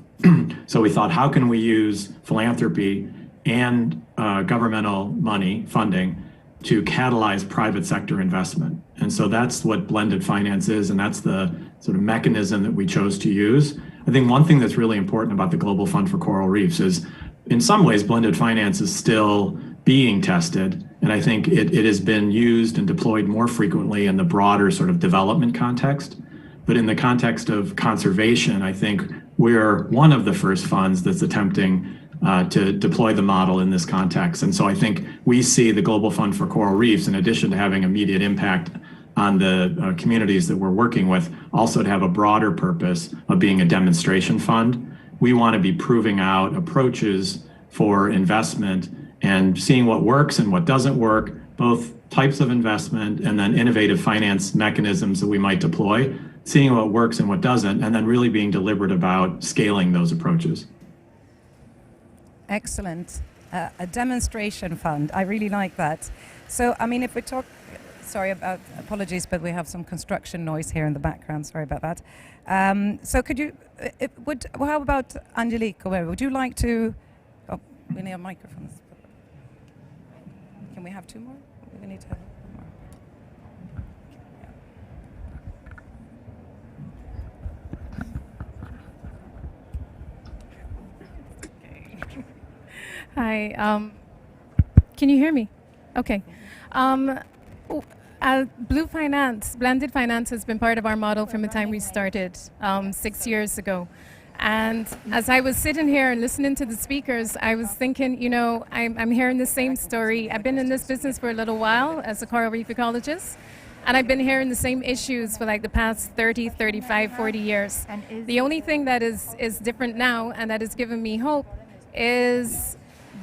So we thought, how can we use philanthropy and governmental money, funding, to catalyze private sector investment? And so that's what blended finance is, and that's the sort of mechanism that we chose to use. I think one thing that's really important about the Global Fund for Coral Reefs is, in some ways, blended finance is still being tested, and I think it has been used and deployed more frequently in the broader sort of development context. But in the context of conservation, I think we're one of the first funds that's attempting to deploy the model in this context. And so I think we see the Global Fund for Coral Reefs, in addition to having immediate impact on the communities that we're working with, also to have a broader purpose of being a demonstration fund. We want to be proving out approaches for investment and seeing what works and what doesn't work, both types of investment and then innovative finance mechanisms that we might deploy, seeing what works and what doesn't, and then really being deliberate about scaling those approaches. Excellent. A demonstration fund. I really like that. So, I mean, if we talk, apologies, but we have some construction noise here in the background. Sorry about that. So could you, how about Angelique, would you like to, we need a microphone. Can we have two more? We need to have one more. Hi. Can you hear me? Okay. Blue Finance, blended finance has been part of our model from the time we started 6 years ago. And as I was sitting here and listening to the speakers, I was thinking, you know, I'm hearing the same story. I've been in this business for a little while as a coral reef ecologist, and I've been hearing the same issues for like the past 30, 35, 40 years. The only thing that is different now and that has given me hope is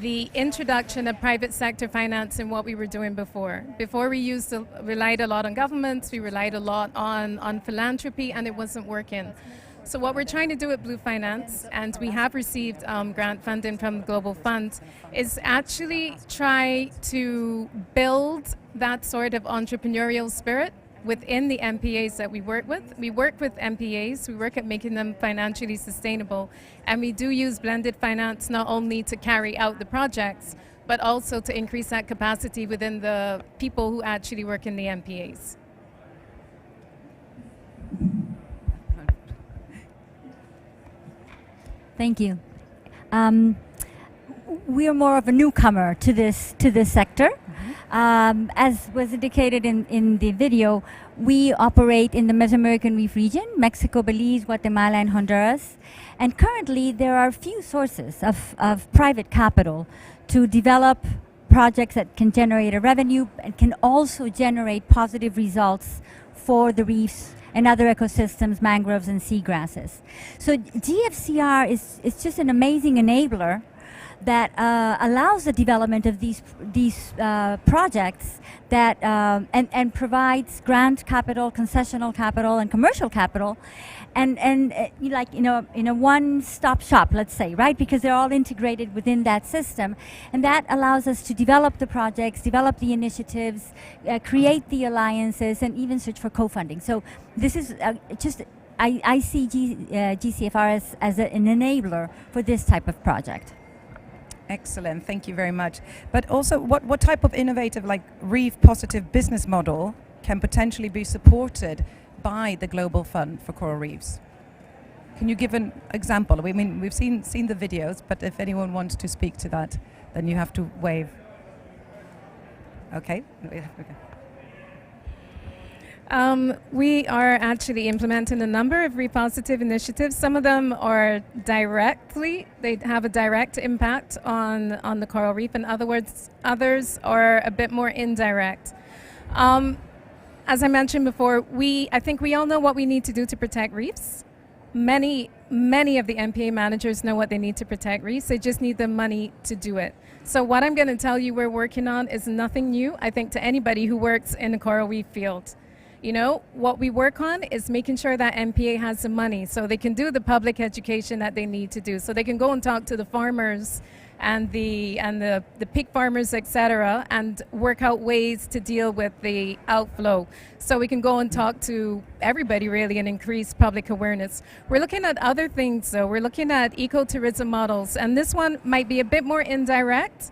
the introduction of private sector finance in what we were doing before. Before we relied a lot on governments, we relied a lot on philanthropy, and it wasn't working. So what we're trying to do at Blue Finance, and we have received grant funding from the Global Fund, is actually try to build that sort of entrepreneurial spirit within the MPAs that we work with. We work with MPAs, we work at making them financially sustainable, and we do use blended finance not only to carry out the projects, but also to increase that capacity within the people who actually work in the MPAs. Thank you. We are more of a newcomer to this sector. As was indicated in the video, we operate in the Mesoamerican Reef region, Mexico, Belize, Guatemala, and Honduras. And currently, there are few sources of private capital to develop projects that can generate a revenue and can also generate positive results for the reefs and other ecosystems, mangroves and seagrasses. So GFCR is just an amazing enabler that allows the development of these projects that and provides grant capital, concessional capital, and commercial capital, and like in a one-stop shop, let's say, right? Because they're all integrated within that system, and that allows us to develop the projects, develop the initiatives, create the alliances, and even search for co-funding. So this is I see GCFR as an enabler for this type of project. Excellent, thank you very much. But also, what type of innovative, like reef positive business model can potentially be supported by the Global Fund for Coral Reefs? Can you give an example? I mean, we've seen the videos, but if anyone wants to speak to that, then you have to wave. Okay. We are actually implementing a number of reef positive initiatives. Some of them are they have a direct impact on the coral reef. In other words, others are a bit more indirect. As I mentioned before, I think we all know what we need to do to protect reefs. Many of the MPA managers know what they need to protect reefs. They just need the money to do it. So what I'm going to tell you we're working on is nothing new, I think, to anybody who works in the coral reef field. You know, what we work on is making sure that MPA has the money so they can do the public education that they need to do. So they can go and talk to the farmers and the pig farmers, etc., and work out ways to deal with the outflow. So we can go and talk to everybody really and increase public awareness. We're looking at other things though. We're looking at ecotourism models, and this one might be a bit more indirect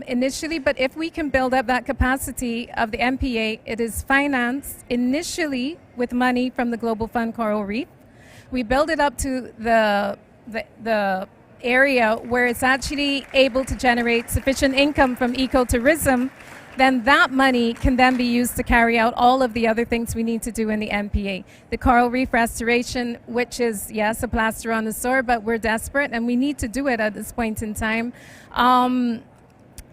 initially, but if we can build up that capacity of the MPA, it is financed initially with money from the Global Fund Coral Reef. We build it up to the area where it's actually able to generate sufficient income from ecotourism, then that money can then be used to carry out all of the other things we need to do in the MPA. The coral reef restoration, which is, yes, a plaster on the sore, but we're desperate and we need to do it at this point in time.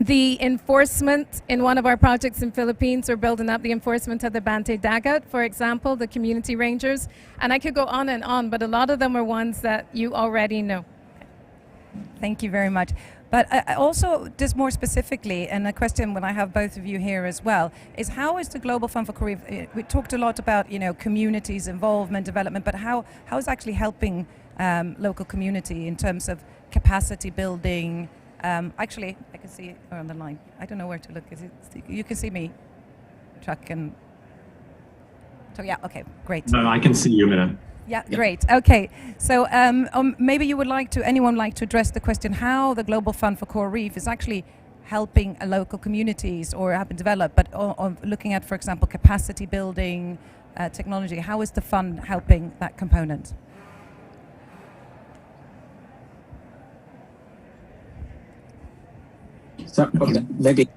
The enforcement in one of our projects in Philippines, we're building up the enforcement of the Bante Dagat, for example, the community rangers. And I could go on and on, but a lot of them are ones that you already know. Thank you very much. But also, just more specifically, and a question when I have both of you here as well, is how is the Global Fund for Coral Reef, we talked a lot about, you know, communities, involvement, development, but how is actually helping local community in terms of capacity building? Actually, I can see her on the line. I don't know where to look. You can see me, Chuck, and so yeah. Okay, great. No, I can see you, Mina. Yeah, great. Okay, so maybe you would anyone like to address the question how the Global Fund for Coral Reef is actually helping local communities or have been developed, but on looking at, for example, capacity building, technology. How is the fund helping that component? So maybe,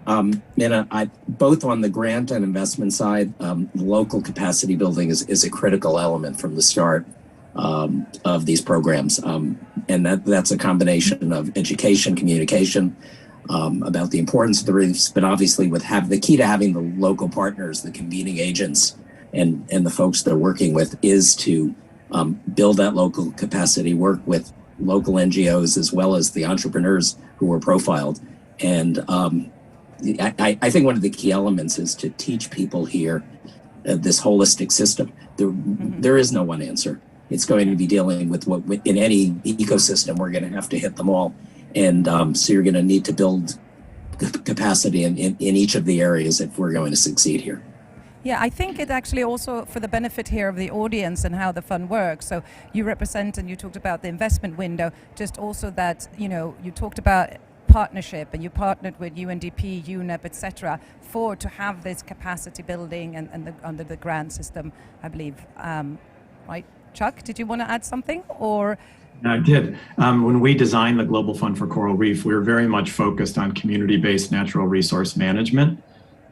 both on the grant and investment side, local capacity building is a critical element from the start of these programs. And that's a combination of education, communication, about the importance of the reefs, but obviously the key to having the local partners, the convening agents, and the folks they're working with is to build that local capacity, work with local NGOs as well as the entrepreneurs who were profiled. And I think one of the key elements is to teach people here this holistic system. There is no one answer. It's going to be dealing with what in any ecosystem, we're going to have to hit them all. And so you're going to need to build capacity in each of the areas if we're going to succeed here. Yeah, I think it actually also for the benefit here of the audience and how the fund works. So you represent, and you talked about the investment window, just also that, you talked about partnership and you partnered with UNDP, UNEP, etc. to have this capacity building and under the grant system, I believe. Right? Chuck, did you want to add something or? I did. When we designed the Global Fund for Coral Reef, we were very much focused on community-based natural resource management.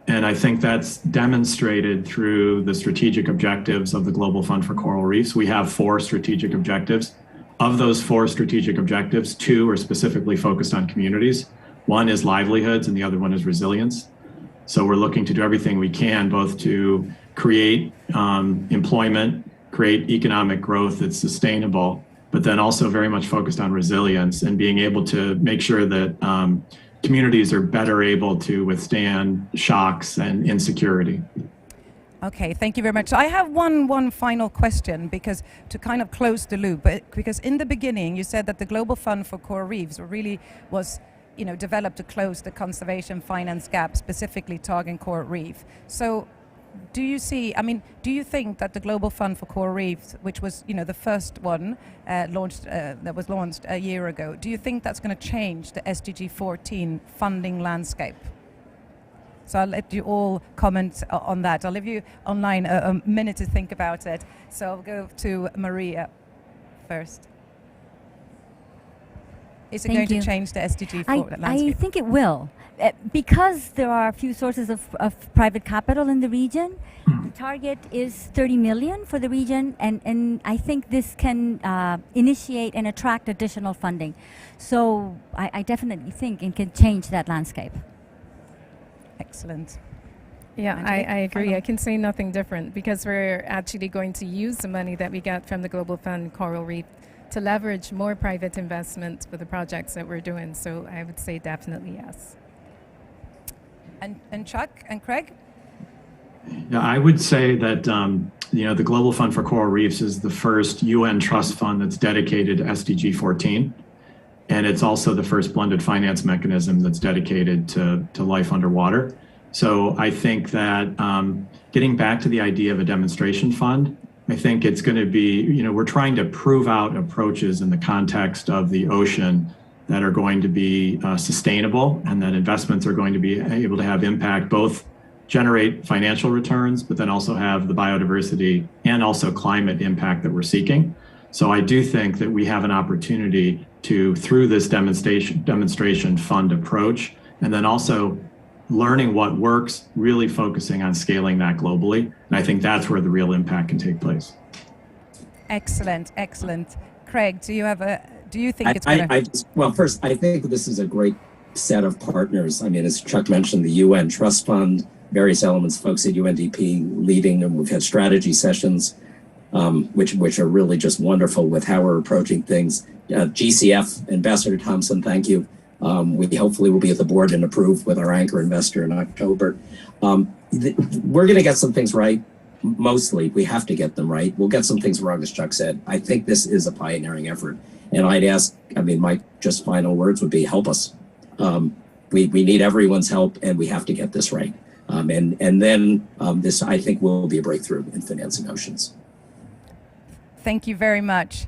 And I think that's demonstrated through the strategic objectives of the Global Fund for Coral Reefs. We have 4 strategic objectives. Of those 4 strategic objectives, 2 are specifically focused on communities. One is livelihoods and the other one is resilience. So we're looking to do everything we can both to create employment, create economic growth that's sustainable, but then also very much focused on resilience and being able to make sure that communities are better able to withstand shocks and insecurity. Okay, thank you very much. So I have one final question, because to kind of close the loop, because in the beginning you said that the Global Fund for Coral Reefs really was developed to close the conservation finance gap, specifically targeting coral reef. So do you think that the Global Fund for Coral Reefs, which was, the first one that was launched a year ago, do you think that's going to change the SDG 14 funding landscape? So I'll let you all comment on that. I'll leave you online a minute to think about it. So I'll go to Maria first. Is it going to change the SDG landscape? I think it will. Because there are a few sources of private capital in the region, the target is 30 million for the region, and I think this can initiate and attract additional funding. So I definitely think it can change that landscape. Excellent. Yeah, I agree. I can say nothing different, because we're actually going to use the money that we get from the Global Fund Coral Reef to leverage more private investment for the projects that we're doing. So I would say definitely yes. And Chuck and Craig? Yeah, I would say that the Global Fund for Coral Reefs is the first UN trust fund that's dedicated to SDG 14. And it's also the first blended finance mechanism that's dedicated to life underwater. So I think that getting back to the idea of a demonstration fund, I think it's going to be, we're trying to prove out approaches in the context of the ocean that are going to be sustainable, and that investments are going to be able to have impact, both generate financial returns, but then also have the biodiversity and also climate impact that we're seeking. So I do think that we have an opportunity to, through this demonstration fund approach, and then also learning what works, really focusing on scaling that globally. And I think that's where the real impact can take place. Excellent, excellent. Craig, do you think it's going to... Well, first, I think this is a great set of partners. I mean, as Chuck mentioned, the UN Trust Fund, various elements, folks at UNDP leading, and we've had strategy sessions, which are really just wonderful with how we're approaching things. GCF, Ambassador Thompson, thank you. We hopefully will be at the board and approved with our anchor investor in October. We're going to get some things right. Mostly, we have to get them right. We'll get some things wrong, as Chuck said. I think this is a pioneering effort. And I'd ask, my just final words would be, help us. We need everyone's help, and we have to get this right. And then this, I think, will be a breakthrough in financing oceans. Thank you very much.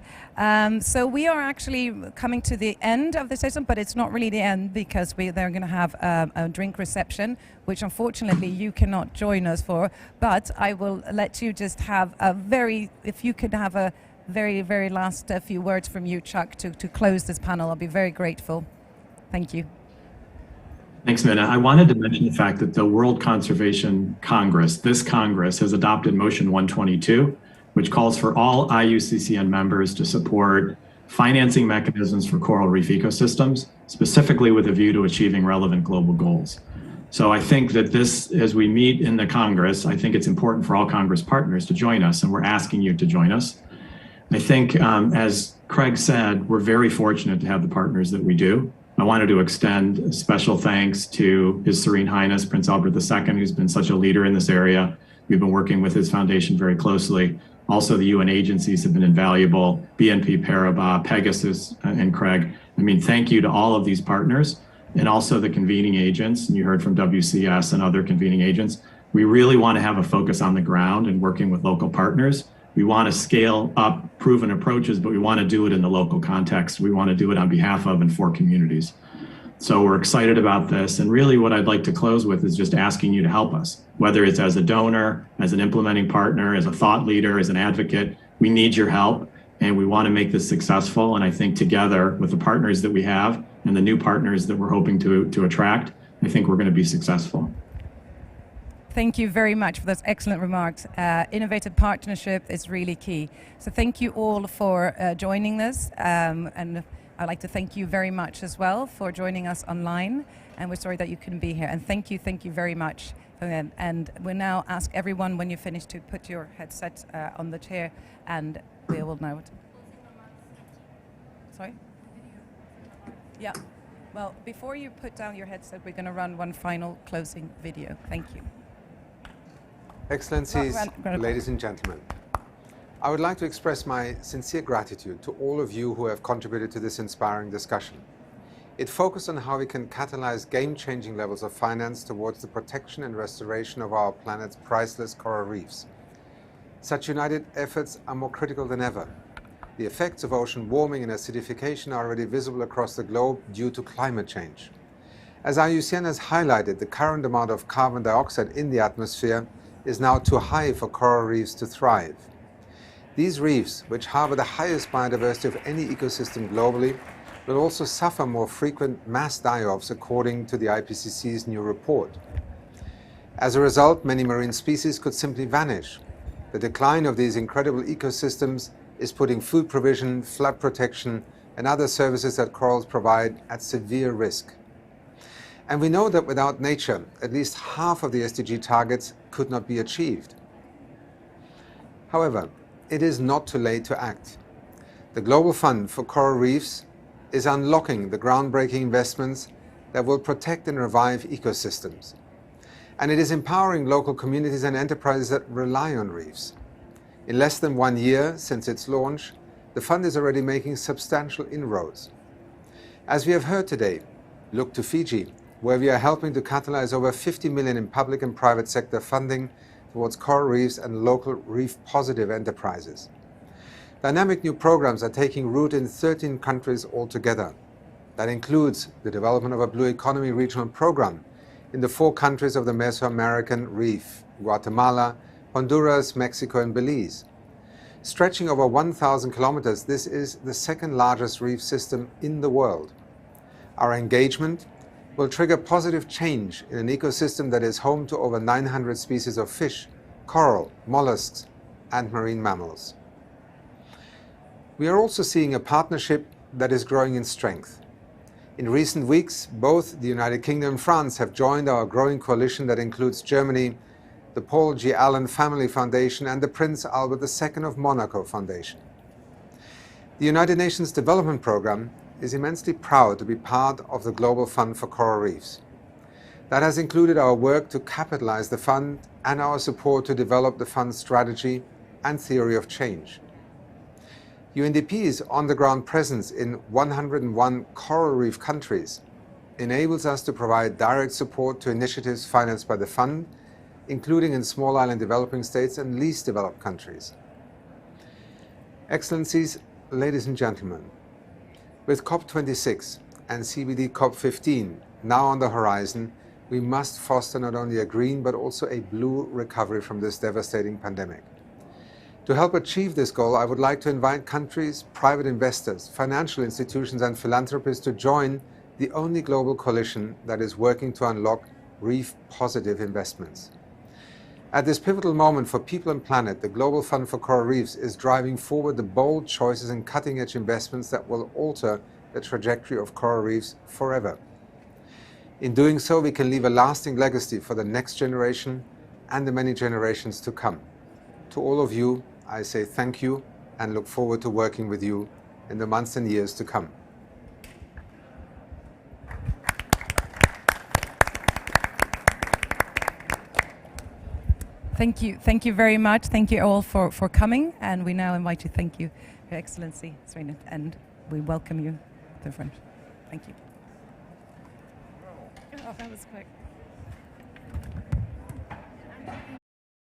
So we are actually coming to the end of the session, but it's not really the end, because they're going to have a drink reception, which unfortunately you cannot join us for. But I will let you just have if you could have a very, very last few words from you, Chuck, to close this panel. I'll be very grateful. Thank you. Thanks, Minna. I wanted to mention the fact that the World Conservation Congress, this Congress, has adopted Motion 122, which calls for all IUCN members to support financing mechanisms for coral reef ecosystems, specifically with a view to achieving relevant global goals. So I think that this, as we meet in the Congress, I think it's important for all Congress partners to join us, and we're asking you to join us. I think, as Craig said, we're very fortunate to have the partners that we do. I wanted to extend special thanks to His Serene Highness, Prince Albert II, who's been such a leader in this area. We've been working with his foundation very closely. Also, the UN agencies have been invaluable, BNP Paribas, Pegasus, and Craig. I mean, thank you to all of these partners and also the convening agents. And you heard from WCS and other convening agents. We really want to have a focus on the ground and working with local partners. We want to scale up proven approaches, but we want to do it in the local context. We want to do it on behalf of and for communities. So we're excited about this. And really what I'd like to close with is just asking you to help us, whether it's as a donor, as an implementing partner, as a thought leader, as an advocate. We need your help and we want to make this successful. And I think together with the partners that we have and the new partners that we're hoping to attract, I think we're going to be successful. Thank you very much for those excellent remarks. Innovative partnership is really key. So thank you all for joining this. And I'd like to thank you very much as well for joining us online. And we're sorry that you couldn't be here. And thank you very much. And we'll now ask everyone when you finish to put your headset on the chair and we will know it. Sorry? Yeah. Well, before you put down your headset, we're going to run one final closing video. Thank you. Excellencies, ladies and gentlemen, I would like to express my sincere gratitude to all of you who have contributed to this inspiring discussion. It focused on how we can catalyze game-changing levels of finance towards the protection and restoration of our planet's priceless coral reefs. Such united efforts are more critical than ever. The effects of ocean warming and acidification are already visible across the globe due to climate change. As IUCN has highlighted, the current amount of carbon dioxide in the atmosphere is now too high for coral reefs to thrive. These reefs, which harbor the highest biodiversity of any ecosystem globally, will also suffer more frequent mass die-offs according to the IPCC's new report. As a result, many marine species could simply vanish. The decline of these incredible ecosystems is putting food provision, flood protection, and other services that corals provide at severe risk. And we know that without nature, at least half of the SDG targets could not be achieved. However, it is not too late to act. The Global Fund for Coral Reefs is unlocking the groundbreaking investments that will protect and revive ecosystems. And it is empowering local communities and enterprises that rely on reefs. In less than 1 year since its launch, the fund is already making substantial inroads. As we have heard today, look to Fiji, where we are helping to catalyze over 50 million in public and private sector funding towards coral reefs and local reef-positive enterprises. Dynamic new programs are taking root in 13 countries altogether. That includes the development of a Blue Economy regional program in the 4 countries of the Mesoamerican Reef, Guatemala, Honduras, Mexico, and Belize. Stretching over 1,000 kilometers, this is the second largest reef system in the world. Our engagement will trigger positive change in an ecosystem that is home to over 900 species of fish, coral, mollusks, and marine mammals. We are also seeing a partnership that is growing in strength. In recent weeks, both the United Kingdom and France have joined our growing coalition that includes Germany, the Paul G. Allen Family Foundation, and the Prince Albert II of Monaco Foundation. The United Nations Development Programme is immensely proud to be part of the Global Fund for Coral Reefs. That has included our work to capitalize the fund and our support to develop the fund's strategy and theory of change. UNDP's on-the-ground presence in 101 coral reef countries enables us to provide direct support to initiatives financed by the fund, including in small island developing states and least developed countries. Excellencies, ladies and gentlemen, with COP26 and CBD COP15 now on the horizon, we must foster not only a green but also a blue recovery from this devastating pandemic. To help achieve this goal, I would like to invite countries, private investors, financial institutions, and philanthropists to join the only global coalition that is working to unlock reef-positive investments. At this pivotal moment for people and planet, the Global Fund for Coral Reefs is driving forward the bold choices and cutting-edge investments that will alter the trajectory of coral reefs forever. In doing so, we can leave a lasting legacy for the next generation and the many generations to come. To all of you, I say thank you and look forward to working with you in the months and years to come. Thank you very much. Thank you all for coming, and we now invite you. Thank you, Your Excellency, Serena, and we welcome you to the front. Thank you. Oh, that was quick.